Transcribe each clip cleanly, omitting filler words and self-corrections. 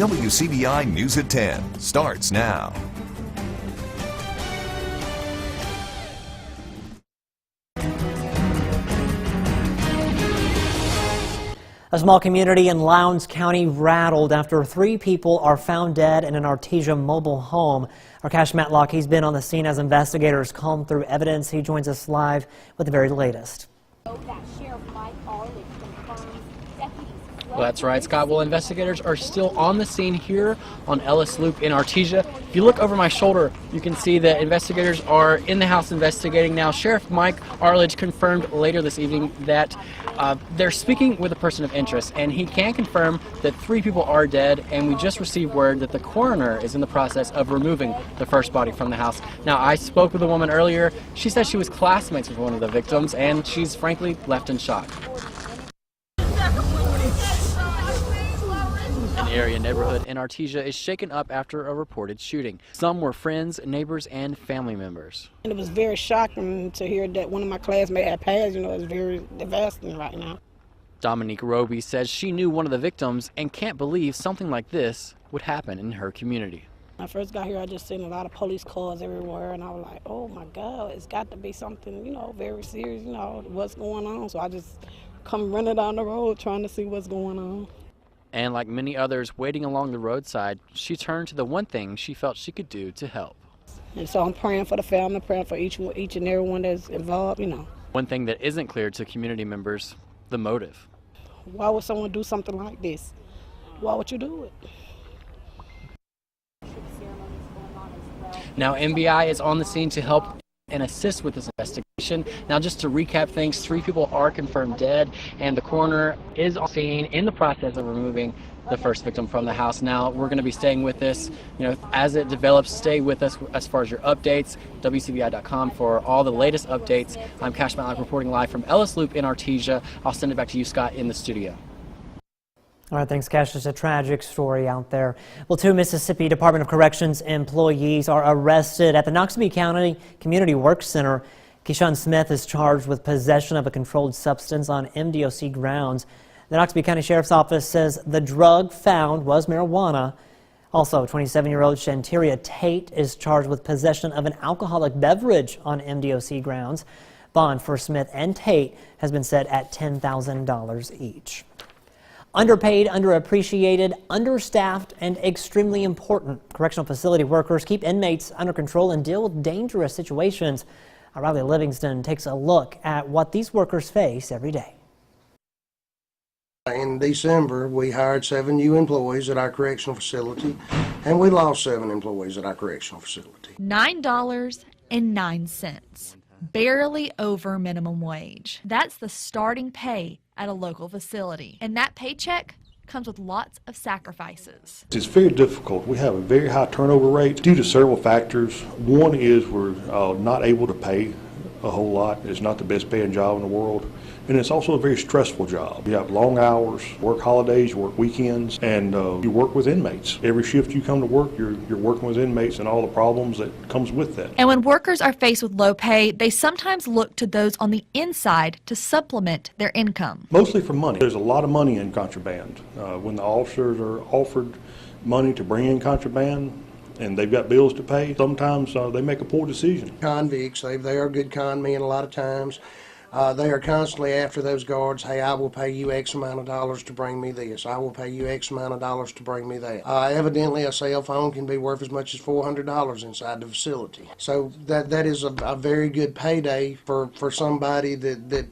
WCBI News at 10 starts now. A small community in Lowndes County rattled after 3 people are found dead in an Artesia mobile home. Our Cash Matlock, he's been on the scene as investigators comb through evidence. He joins us live with the very latest. Well, that's right, Scott. Well, investigators are still on the scene here on Ellis Loop in Artesia. If you look over my shoulder, you can see that investigators are in the house investigating now. Sheriff Mike Arledge confirmed later this evening that they're speaking with a person of interest, and he can confirm that 3 people are dead, and we just received word that the coroner is in the process of removing the first body from the house. Now, I spoke with a woman earlier. She said she was classmates with one of the victims, and she's frankly left in shock. An area neighborhood in Artesia is shaken up after a reported shooting. Some were friends, neighbors, and family members. And it was very shocking to hear that one of my classmates had passed. It's very devastating right now. Dominique Roby says she knew one of the victims and can't believe something like this would happen in her community. When I first got here, I just seen a lot of police cars everywhere, and I was like, oh my God, it's got to be something, very serious, what's going on. So I just come running down the road trying to see what's going on. And like many others waiting along the roadside, she turned to the one thing she felt she could do to help. And so I'm praying for the family, praying for each and every one that's involved, One thing that isn't clear to community members, the motive. Why would someone do something like this? Why would you do it? Now, MBI is on the scene to help and assist with this investigation. Now, just to recap things, 3 people are confirmed dead, and the coroner is on scene in the process of removing the first victim from the house. Now, we're going to be staying with this, as it develops. Stay with us as far as your updates. WCBI.com for all the latest updates. I'm Cash Matlock reporting live from Ellis Loop in Artesia. I'll send it back to you, Scott, in the studio. All right, thanks, Cash. It's a tragic story out there. Well, 2 Mississippi Department of Corrections employees are arrested at the Wcbi County Community Work Center. Keyshawn Smith is charged with possession of a controlled substance on MDOC grounds. The Wcbi County Sheriff's Office says the drug found was marijuana. Also, 27-year-old Shanteria Tate is charged with possession of an alcoholic beverage on MDOC grounds. Bond for Smith and Tate has been set at $10,000 each. Underpaid, underappreciated, understaffed, and extremely important. Correctional facility workers keep inmates under control and deal with dangerous situations. Riley Livingston takes a look at what these workers face every day. In December, we hired 7 new employees at our correctional facility, and we lost 7 employees at our correctional facility. $9.09, barely over minimum wage. That's the starting pay at a local facility, and that paycheck comes with lots of sacrifices. It's very difficult. We have a very high turnover rate due to several factors. One is we're not able to pay a whole lot. It's not the best paying job in the world. And it's also a very stressful job. You have long hours, work holidays, you work weekends, and you work with inmates. Every shift you come to work, you're working with inmates and all the problems that comes with that. And when workers are faced with low pay, they sometimes look to those on the inside to supplement their income. Mostly for money. There's a lot of money in contraband. When the officers are offered money to bring in contraband, and they've got bills to pay, sometimes they make a poor decision. Convicts, they are good con men a lot of times. They are constantly after those guards. Hey, I will pay you X amount of dollars to bring me this. I will pay you X amount of dollars to bring me that. Evidently, a cell phone can be worth as much as $400 inside the facility. So that is a very good payday for somebody that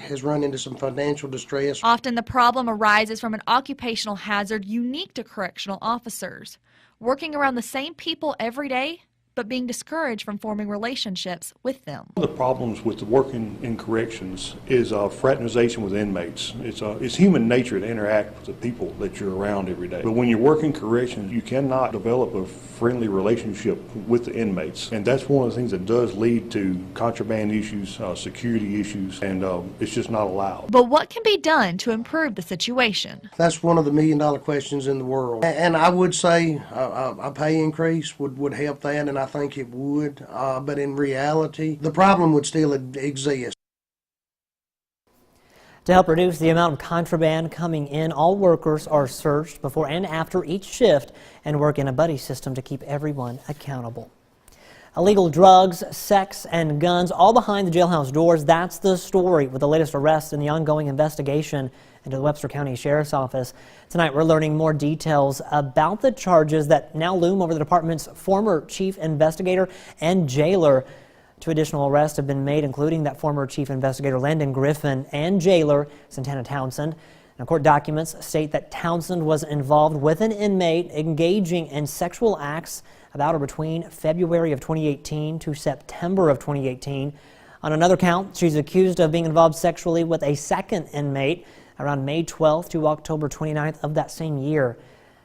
has run into some financial distress. Often the problem arises from an occupational hazard unique to correctional officers. Working around the same people every day, but being discouraged from forming relationships with them. One of the problems with working in corrections is fraternization with inmates. It's human nature to interact with the people that you're around every day. But when you work in corrections, you cannot develop a friendly relationship with the inmates. And that's one of the things that does lead to contraband issues, security issues, and it's just not allowed. But what can be done to improve the situation? That's one of the million-dollar questions in the world. And I would say a pay increase would help that, and I think it would, but in reality, the problem would still exist. To help reduce the amount of contraband coming in, all workers are searched before and after each shift and work in a buddy system to keep everyone accountable. Illegal drugs, sex, and guns all behind the jailhouse doors. That's the story with the latest arrest in the ongoing investigation into the Webster County Sheriff's Office. Tonight we're learning more details about the charges that now loom over the department's former chief investigator and jailer. 2 additional arrests have been made, including that former chief investigator Landon Griffin and jailer Santana Townsend. Now, court documents state that Townsend was involved with an inmate engaging in sexual acts about or between February of 2018 to September of 2018. On another count, she's accused of being involved sexually with a second inmate around May 12th to October 29th of that same year.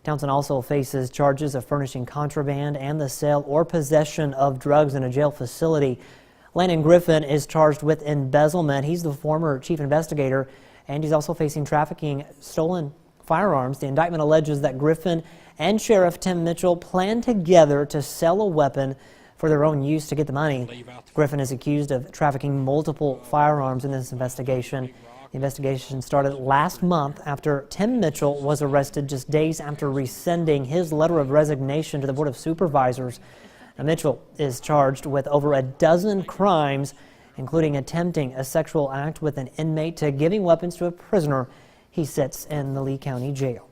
Townsend also faces charges of furnishing contraband and the sale or possession of drugs in a jail facility. Landon Griffin is charged with embezzlement. He's the former chief investigator, and he's also facing trafficking stolen firearms. The indictment alleges that Griffin and Sheriff Tim Mitchell planned together to sell a weapon for their own use to get the money. Griffin is accused of trafficking multiple firearms in this investigation. The investigation started last month after Tim Mitchell was arrested just days after rescinding his letter of resignation to the Board of Supervisors. Now, Mitchell is charged with over a dozen crimes, including attempting a sexual act with an inmate to giving weapons to a prisoner. He sits in the Lee County Jail.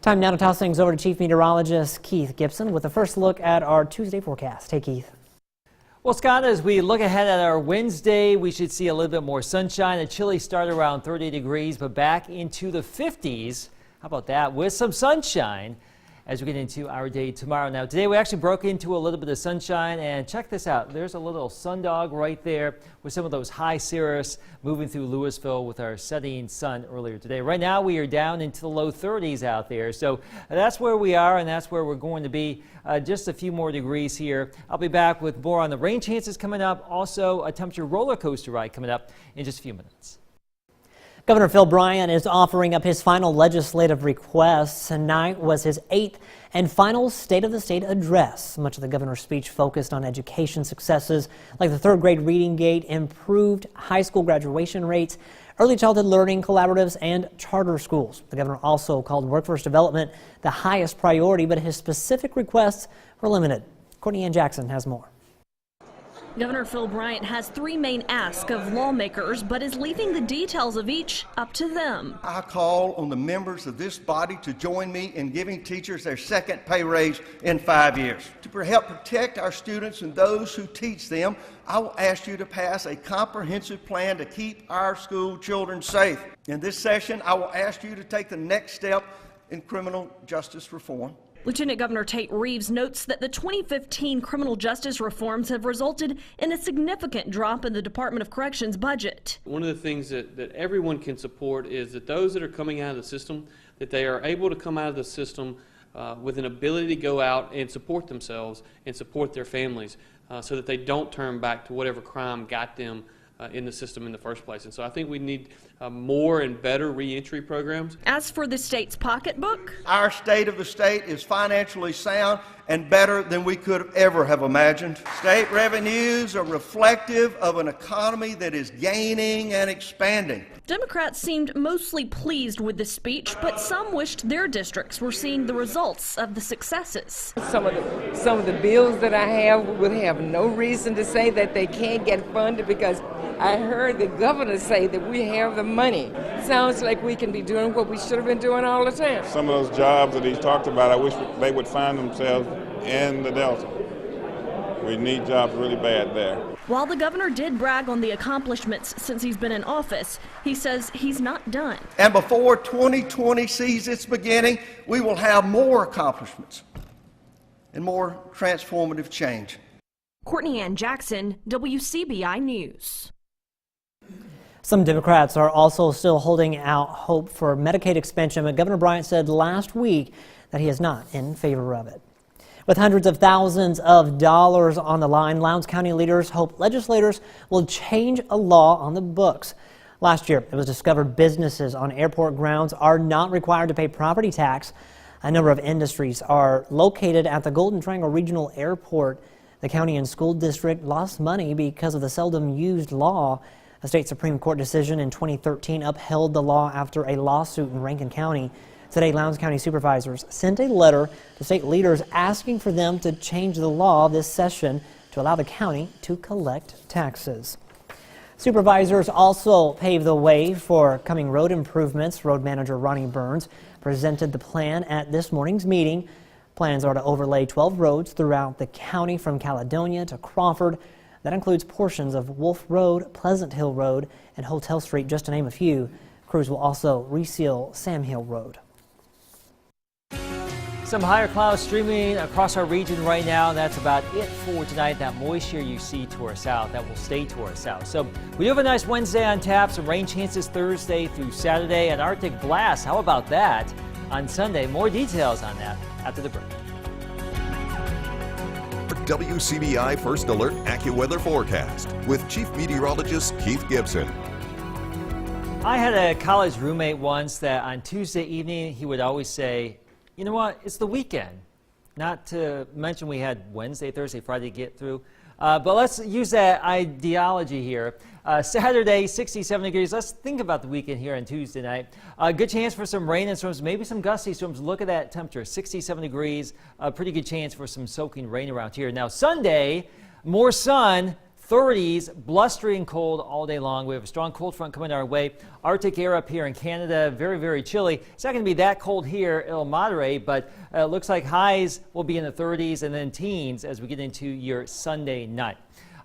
Time now to toss things over to Chief Meteorologist Keith Gibson with a first look at our Tuesday forecast. Hey, Keith. Well, Scott, as we look ahead at our Wednesday, we should see a little bit more sunshine. A chilly start around 30 degrees, but back into the 50s. How about that? With some sunshine as we get into our day tomorrow. Now, today we actually broke into a little bit of sunshine, and check this out. There's a little sundog right there with some of those high cirrus moving through Louisville with our setting sun earlier today. Right now we are down into the low 30s out there, so that's where we are, and that's where we're going to be. Just a few more degrees here. I'll be back with more on the rain chances coming up, also a temperature roller coaster ride coming up in just a few minutes. Governor Phil Bryant is offering up his final legislative requests. Tonight was his 8th and final State of the State address. Much of the governor's speech focused on education successes like the 3rd grade reading gate, improved high school graduation rates, early childhood learning collaboratives, and charter schools. The governor also called workforce development the highest priority, but his specific requests were limited. Courtney Ann Jackson has more. Governor Phil Bryant has 3 main asks of lawmakers, but is leaving the details of each up to them. I call on the members of this body to join me in giving teachers their 2nd pay raise in 5 years. To help protect our students and those who teach them, I will ask you to pass a comprehensive plan to keep our school children safe. In this session, I will ask you to take the next step in criminal justice reform. Lieutenant Governor Tate Reeves notes that the 2015 criminal justice reforms have resulted in a significant drop in the Department of Corrections budget. One of the things that everyone can support is that those that are coming out of the system, that they are able to come out of the system with an ability to go out and support themselves and support their families so that they don't turn back to whatever crime got them in the system in the first place. And so I think we need more and better reentry programs. As for the state's pocketbook, our State of the State is financially sound and better than we could ever have imagined. State revenues are reflective of an economy that is gaining and expanding. Democrats seemed mostly pleased with the speech, but some wished their districts were seeing the results of the successes. Some of the bills that I have would have no reason to say that they can't get funded, because I heard the governor say that we have the money. Sounds like we can be doing what we should have been doing all the time. Some of those jobs that he talked about, I wish they would find themselves in the Delta. We need jobs really bad there. While the governor did brag on the accomplishments since he's been in office, he says he's not done. And before 2020 sees its beginning, we will have more accomplishments and more transformative change. Courtney Ann Jackson, WCBI News. Some Democrats are also still holding out hope for Medicaid expansion, but Governor Bryant said last week that he is not in favor of it. With hundreds of thousands of dollars on the line, Lowndes County leaders hope legislators will change a law on the books. Last year, it was discovered businesses on airport grounds are not required to pay property tax. A number of industries are located at the Golden Triangle Regional Airport. The county and school district lost money because of the seldom used law. A state Supreme Court decision in 2013 upheld the law after a lawsuit in Rankin County. Today, Lowndes County supervisors sent a letter to state leaders asking for them to change the law this session to allow the county to collect taxes. Supervisors also paved the way for coming road improvements. Road manager Ronnie Burns presented the plan at this morning's meeting. Plans are to overlay 12 roads throughout the county from Caledonia to Crawford. That includes portions of Wolf Road, Pleasant Hill Road, and Hotel Street, just to name a few. Crews will also reseal Sam Hill Road. Some higher clouds streaming across our region right now. That's about it for tonight. That moisture you see to our south, that will stay to our south. So we do have a nice Wednesday on tap. Some rain chances Thursday through Saturday. An Arctic blast. How about that on Sunday? More details on that after the break. WCBI First Alert AccuWeather Forecast with Chief Meteorologist Keith Gibson. I had a college roommate once that on Tuesday evening he would always say, you know what, it's the weekend. Not to mention we had Wednesday, Thursday, Friday to get through. But let's use that ideology here. Saturday, 67 degrees. Let's think about the weekend here on Tuesday night. Good chance for some rain and storms, maybe some gusty storms. Look at that temperature, 67 degrees. A pretty good chance for some soaking rain around here. Now Sunday, more sun. 30s, blustery and cold all day long. We have a strong cold front coming our way. Arctic air up here in Canada, very, very chilly. It's not going to be that cold here. It'll moderate, but it looks like highs will be in the 30s and then teens as we get into your Sunday night.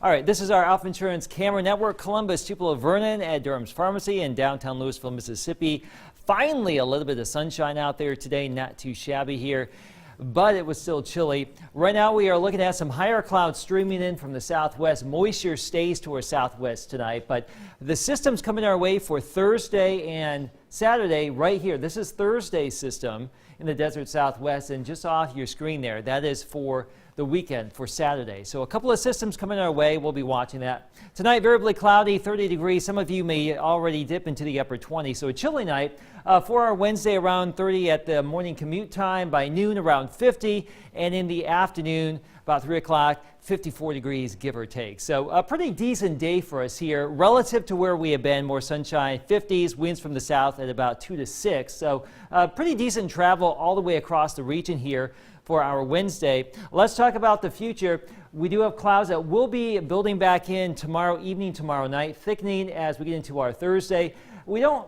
All right, this is our Alpha Insurance Camera Network. Columbus, Tupelo, Vernon at Durham's Pharmacy in downtown Louisville, Mississippi. Finally, a little bit of sunshine out there today. Not too shabby here, but it was still chilly. Right now we are looking at some higher clouds streaming in from the southwest. Moisture stays to our southwest tonight, but the system's coming our way for Thursday and Saturday right here. This is Thursday's system in the desert southwest, and just off your screen there, that is for the weekend for Saturday. So a couple of systems coming our way. We'll be watching that. Tonight, variably cloudy, 30 degrees. Some of you may already dip into the upper 20s. So a chilly night for our Wednesday, around 30 at the morning commute time. By noon, around 50. And in the afternoon, about 3 o'clock, 54 degrees, give or take. So a pretty decent day for us here relative to where we have been. More sunshine, 50s, winds from the south at about 2 to 6. So pretty decent travel all the way across the region here for our Wednesday. Let's talk about the future. We do have clouds that will be building back in tomorrow evening, tomorrow night, thickening as we get into our Thursday. We don't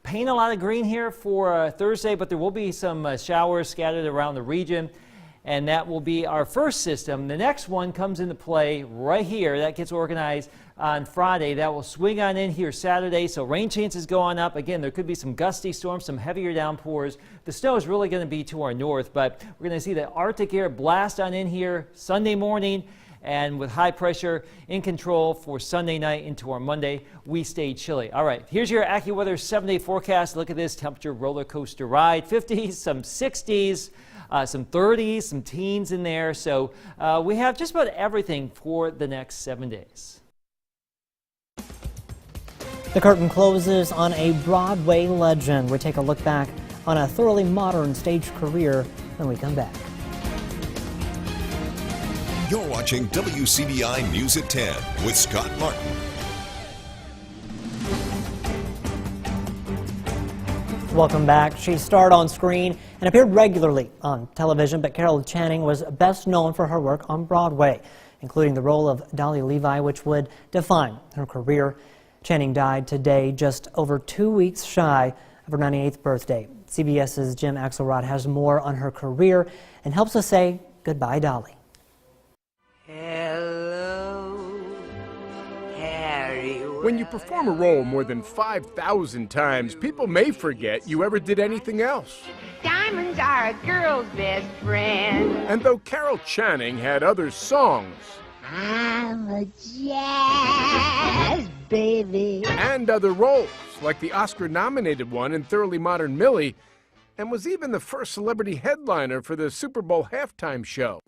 paint a lot of green here for Thursday, but there will be some showers scattered around the region, and that will be our first system. The next one comes into play right here. That gets organized on Friday. That will swing on in here Saturday, so rain chances go on up. Again, there could be some gusty storms, some heavier downpours. The snow is really going to be to our north, but we're going to see the Arctic air blast on in here Sunday morning, and with high pressure in control for Sunday night into our Monday, we stay chilly. All right, here's your AccuWeather 7-day forecast. Look at this temperature roller coaster ride. 50s, some 60s. Some 30s, some teens in there. So we have just about everything for the next 7 days. The curtain closes on a Broadway legend. We take a look back on a thoroughly modern stage career when we come back. You're watching WCBI News at 10 with Scott Martin. Welcome back. She starred on screen and appeared regularly on television, but Carol Channing was best known for her work on Broadway, including the role of Dolly Levi, which would define her career. Channing died today, just over 2 weeks shy of her 98th birthday. CBS's Jim Axelrod has more on her career and helps us say goodbye, Dolly. When you perform a role more than 5,000 times, people may forget you ever did anything else. Diamonds are a girl's best friend. And though Carol Channing had other songs, I'm a jazz baby, and other roles, like the Oscar-nominated one in Thoroughly Modern Millie, and was even the first celebrity headliner for the Super Bowl halftime show,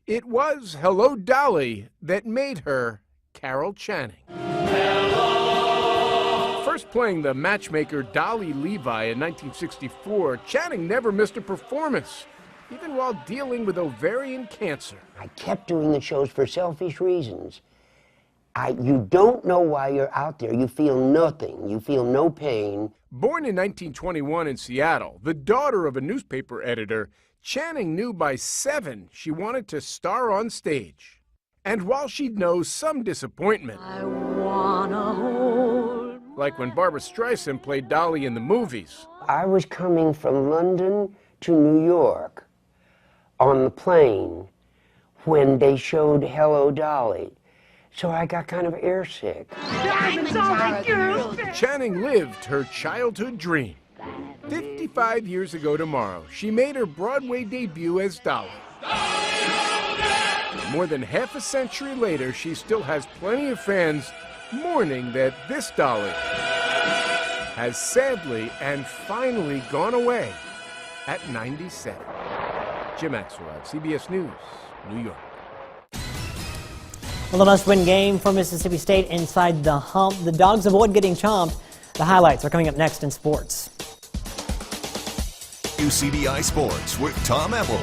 it was Hello, Dolly that made her Carol Channing. First playing the matchmaker Dolly Levi in 1964, Channing never missed a performance, even while dealing with ovarian cancer. I kept doing the shows for selfish reasons. You don't know why you're out there. You feel nothing. You feel no pain. Born in 1921 in Seattle, the daughter of a newspaper editor, Channing knew by 7 she wanted to star on stage. And while she'd know some disappointment, like when Barbra Streisand played Dolly in the movies. I was coming from London to New York on the plane when they showed Hello, Dolly. So I got kind of airsick. Channing lived her childhood dream. 55 years ago tomorrow, she made her Broadway debut as Dolly. More than half a century later, she still has plenty of fans mourning that this Dolly has sadly and finally gone away at 97. Jim Axelrod, CBS News, New York. Well, the must-win game for Mississippi State inside the hump. The Dogs avoid getting chomped. The highlights are coming up next in sports. WCBI Sports with Tom Ebel.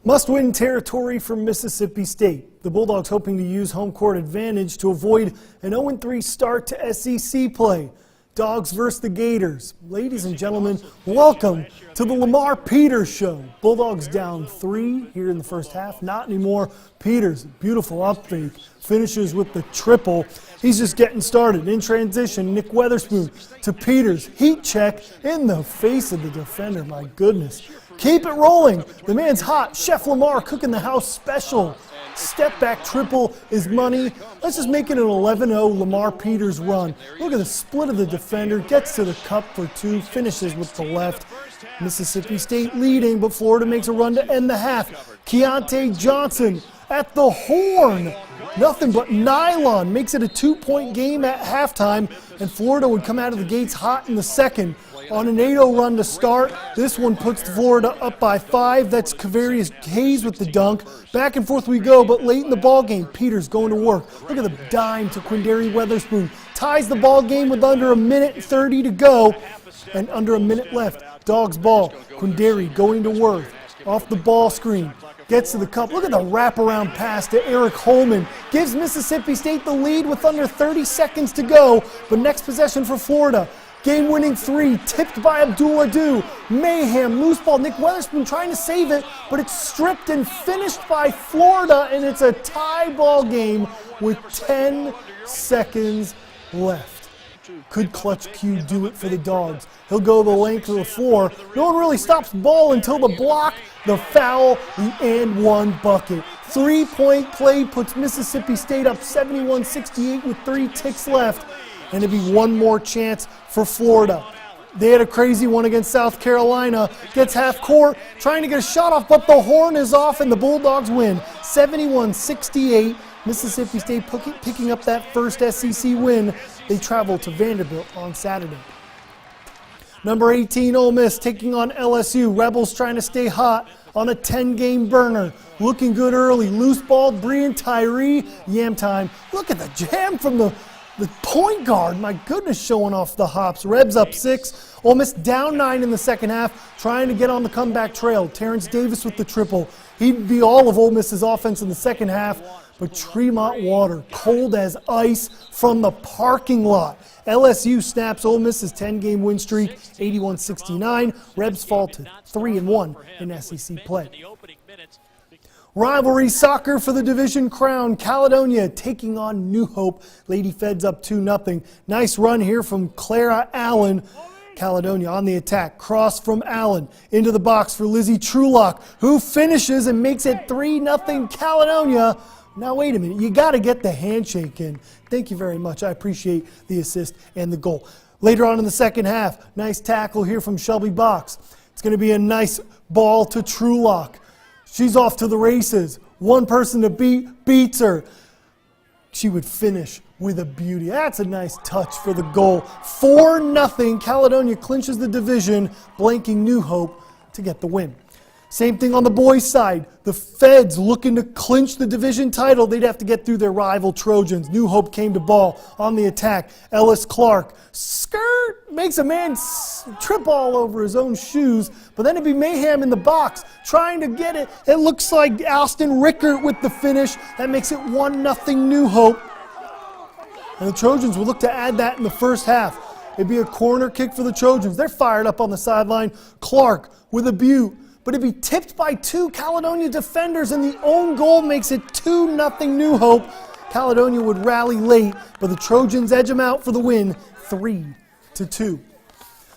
Must-win territory for Mississippi State. The Bulldogs hoping to use home court advantage to avoid an 0-3 start to SEC play. Dogs versus the Gators. Ladies and gentlemen, welcome to the Lamar Peters Show. Bulldogs down 3 here in the first half. Not anymore. Peters, beautiful up fake, finishes with the triple. He's just getting started. In transition, Nick Weatherspoon to Peters. Heat check in the face of the defender. My goodness. Keep it rolling. The man's hot. Chef Lamar cooking the house special. Step back triple is money. Let's just make it an 11-0 Lamar Peters run. Look at the split of the defender. Gets to the cup for 2. Finishes with the left. Mississippi State leading, but Florida makes a run to end the half. Keontae Johnson at the horn. Nothing but nylon. Makes it a 2-point game at halftime, and Florida would come out of the gates hot in the second. On an 8-0 run to start, this one puts Florida up by 5. That's Kavarius Hayes with the dunk. Back and forth we go, but late in the ball game, Peters going to work. Look at the dime to Quindary Weatherspoon. Ties the ball game with under 1:30 to go, and under a minute left. Dogs ball. Quindary going to work. Off the ball screen. Gets to the cup. Look at the wraparound pass to Eric Holman. Gives Mississippi State the lead with under 30 seconds to go. But next possession for Florida. Game-winning 3, tipped by Abdul Adu. Mayhem, loose ball. Nick Weatherspoon trying to save it, but it's stripped and finished by Florida, and it's a tie ball game with 10 seconds left. Could Clutch Q do it for the Dogs? He'll go the length of the floor. No one really stops ball until the block, the foul, the and one bucket. 3-point play puts Mississippi State up 71-68 with 3 ticks left. And it'd be one more chance for Florida. They had a crazy one against South Carolina. Gets half court, trying to get a shot off, but the horn is off and the Bulldogs win. 71-68. Mississippi State picking up that first SEC win. They travel to Vanderbilt on Saturday. Number 18, Ole Miss taking on LSU. Rebels trying to stay hot on a 10-game burner. Looking good early. Loose ball, Breon Tyree. Yam time. Look at the jam from the point guard, my goodness, showing off the hops. Rebs up 6. Ole Miss down 9 in the second half, trying to get on the comeback trail. Terrence Davis with the triple. He'd be all of Ole Miss's offense in the second half, but Tremont Water, cold as ice from the parking lot. LSU snaps Ole Miss's 10-game win streak, 81-69. Rebs fall to 3-1 in SEC play. Rivalry soccer for the division crown. Caledonia taking on New Hope. Lady Feds up 2-0. Nice run here from Clara Allen. Caledonia on the attack. Cross from Allen into the box for Lizzie Trulock, who finishes and makes it 3-0 Caledonia. Now wait a minute. You got to get the handshake in. Thank you very much. I appreciate the assist and the goal. Later on in the second half, nice tackle here from Shelby Box. It's going to be a nice ball to Trulock. She's off to the races. One person to beat, beats her. She would finish with a beauty. That's a nice touch for the goal. 4-0. Caledonia clinches the division, blanking New Hope to get the win. Same thing on the boys' side. The Feds looking to clinch the division title. They'd have to get through their rival Trojans. New Hope came to ball on the attack. Ellis Clark, skirt, makes a man trip all over his own shoes. But then it'd be mayhem in the box, trying to get it. It looks like Alston Rickert with the finish. That makes it 1-0 New Hope. And the Trojans will look to add that in the first half. It'd be a corner kick for the Trojans. They're fired up on the sideline. Clark with a beaut. But it'd be tipped by 2 Caledonia defenders, and the own goal makes it 2-0 New Hope. Caledonia would rally late, but the Trojans edge them out for the win, 3-2.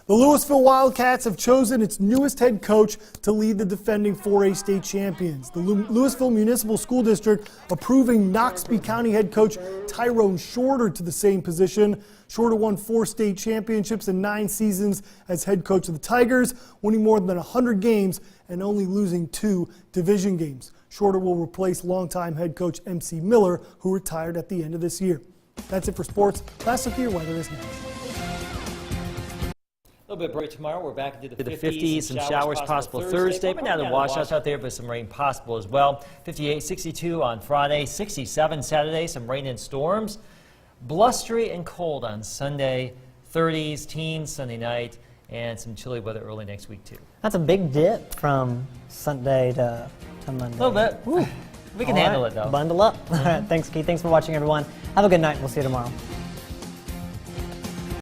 The Louisville Wildcats have chosen its newest head coach to lead the defending 4A state champions. The Louisville Municipal School District approving Noxubee County head coach Tyrone Shorter to the same position. Shorter won 4 state championships in 9 seasons as head coach of the Tigers, winning more than 100 games and only losing 2 division games. Shorter will replace longtime head coach MC Miller, who retired at the end of this year. That's it for sports. Last look at your weather is next. A little bit bright tomorrow. We're back into the 50s. Some showers possible Thursday, but now the washouts out there, but some rain possible as well. 58, 62 on Friday, 67 Saturday, some rain and storms. Blustery and cold on Sunday, 30s, teens Sunday night, and some chilly weather early next week too. That's a big dip from Sunday to Monday. A little bit. Woo. We can handle it though. Bundle up. All right, thanks, Keith. Thanks for watching, everyone. Have a good night. We'll see you tomorrow.